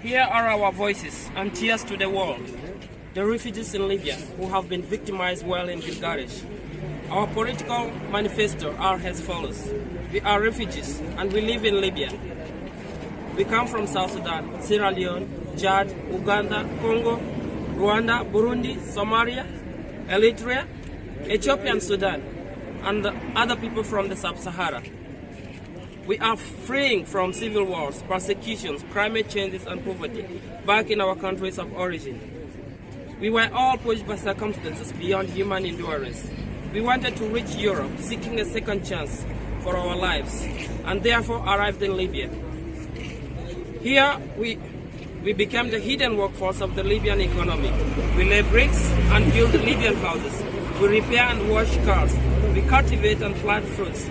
Here are our voices and tears to the world. The refugees in Libya who have been victimized while in Gilgamesh. Our political manifesto are as follows. We are refugees and we live in Libya. We come from South Sudan, Sierra Leone, Chad, Uganda, Congo, Rwanda, Burundi, Somalia, Eritrea, Ethiopia and Sudan, and other people from the Sub-Sahara. We are fleeing from civil wars, persecutions, climate changes and poverty back in our countries of origin. We were all pushed by circumstances beyond human endurance. We wanted to reach Europe, seeking a second chance for our lives, and therefore arrived in Libya. Here we became the hidden workforce of the Libyan economy. We lay bricks and build Libyan houses. We repair and wash cars. We cultivate and plant fruits,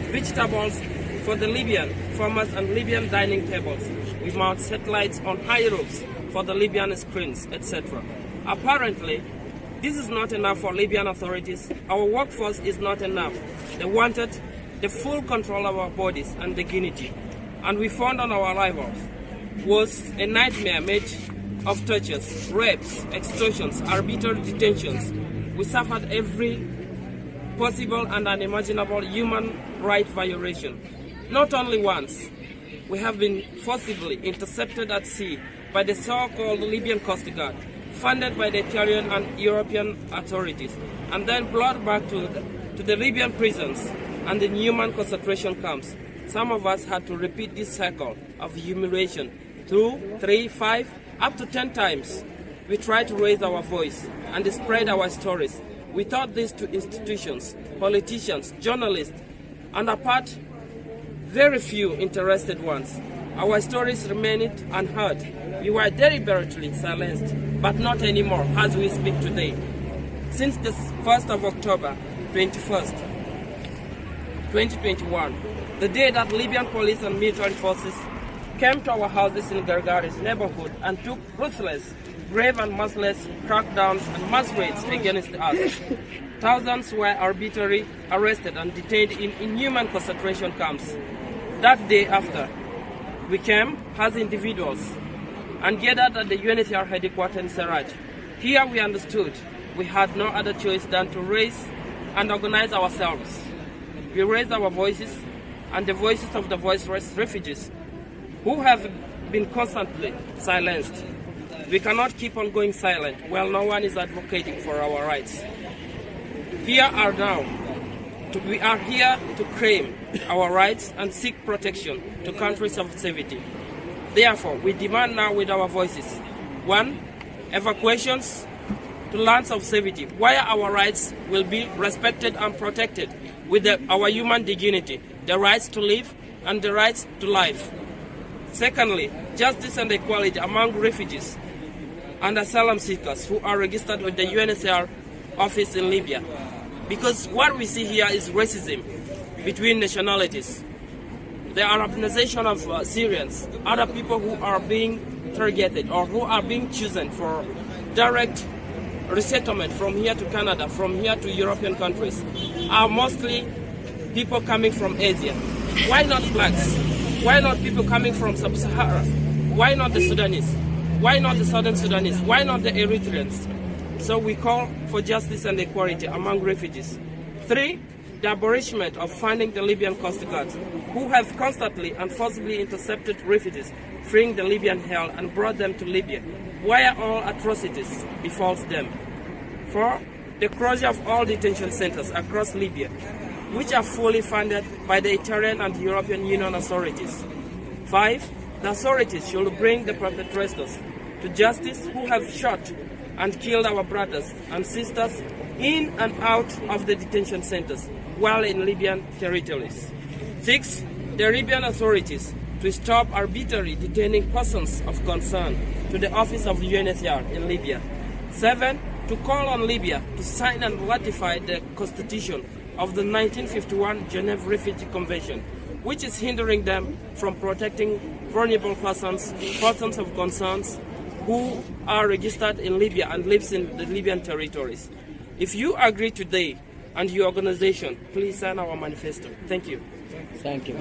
vegetables for the Libyan farmers and Libyan dining tables. We mount satellites on high roofs for the Libyan screens, etc. Apparently, this is not enough for Libyan authorities. Our workforce is not enough. They wanted the full control of our bodies and dignity. And we found on our arrival was a nightmare made of tortures, rapes, extortions, arbitrary detentions. We suffered every possible and unimaginable human right violation. Not only once, we have been forcibly intercepted at sea by the so-called Libyan Coast Guard, funded by the Italian and European authorities, and then brought back to the Libyan prisons and the inhuman concentration camps. Some of us had to repeat this cycle of humiliation 2, 3, 5, up to 10 times. We tried to raise our voice and spread our stories. We taught this to institutions, politicians, journalists, and apart, very few interested ones. Our stories remained unheard. We were deliberately silenced, but not anymore as we speak today. Since the 1st of October 21st, 2021, the day that Libyan police and military forces came to our houses in Gargaris neighborhood and took ruthless, grave and merciless crackdowns and mass raids against us. Thousands were arbitrarily arrested and detained in inhuman concentration camps. That day after, we came as individuals and gathered at the UNHCR headquarters in Sarraj. Here we understood we had no other choice than to raise and organize ourselves. We raised our voices and the voices of the voiceless refugees who have been constantly silenced. We cannot keep on going silent while no one is advocating for our rights. We are here to claim our rights and seek protection to countries of safety. Therefore, we demand now with our voices: 1. Evacuations to lands of safety, where our rights will be respected and protected with our human dignity, the rights to live and the rights to life. Secondly, justice and equality among refugees and asylum seekers who are registered with the UNHCR office in Libya. Because what we see here is racism between nationalities. The Arabization of Syrians, other people who are being targeted or who are being chosen for direct resettlement from here to Canada, from here to European countries, are mostly people coming from Asia. Why not blacks? Why not people coming from Sub-Sahara? Why not the Sudanese? Why not the Southern Sudanese? Why not the Eritreans? So we call for justice and equality among refugees. 3, the abolishment of funding the Libyan Coast Guards, who have constantly and forcibly intercepted refugees, freeing the Libyan hell and brought them to Libya, where all atrocities befalls them. 4, the closure of all detention centers across Libya, which are fully funded by the Italian and European Union authorities. 5, the authorities should bring the perpetrators to justice who have shot and killed our brothers and sisters in and out of the detention centers while in Libyan territories. 6, the Libyan authorities to stop arbitrarily detaining persons of concern to the office of UNHCR in Libya. 7, to call on Libya to sign and ratify the Constitution of the 1951 Geneva Refugee Convention, which is hindering them from protecting vulnerable persons of concerns who are registered in Libya and lives in the Libyan territories. If you agree today and your organization, please sign our manifesto. Thank you. Thank you.